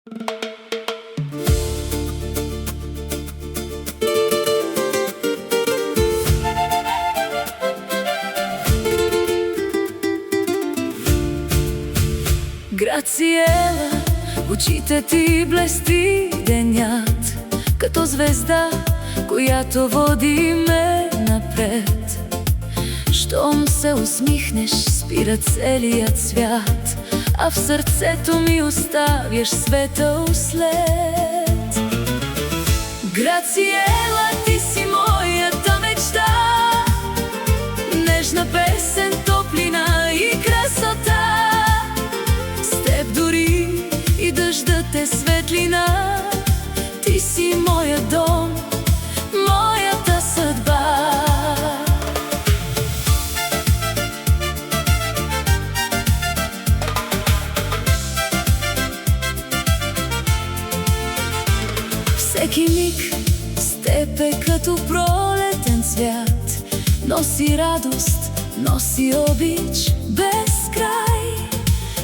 Грациела, в очите ти блести денят, като звезда, която води ме напред. Щом се усмихнеш, спира целият свят, а в сърцето ми оставяш светъл след. Грациела, ти си моята мечта, нежна песен, топлина и красота. С теб дори и дъждът е светлина. Ти си моя дом, моята съдба. Всеки миг с теб е като пролетен цвят, носи радост, носи обич без край.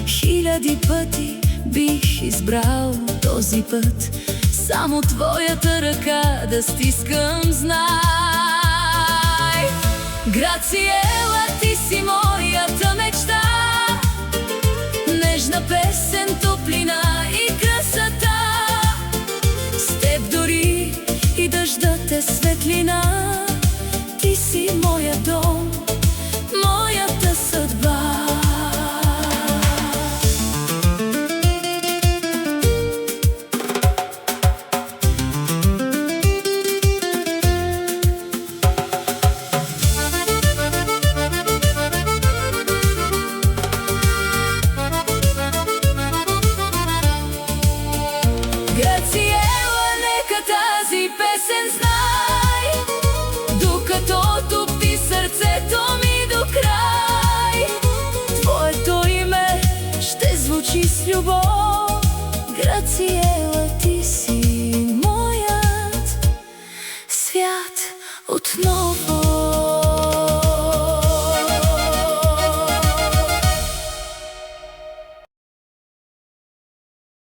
Хиляди пъти бих избрал този път, само твоята ръка да стискам, знай. Грациела, ти си моята мечта, нежна песен, топлина и красота. С теб дори и дъждът е светлина. Ти си моя дом, моята съдба. Грациела, нека тази песен знай, докато топти сърцето ми до край. Твоето име ще звучи с любов. Грациела, ти си моят свят отново.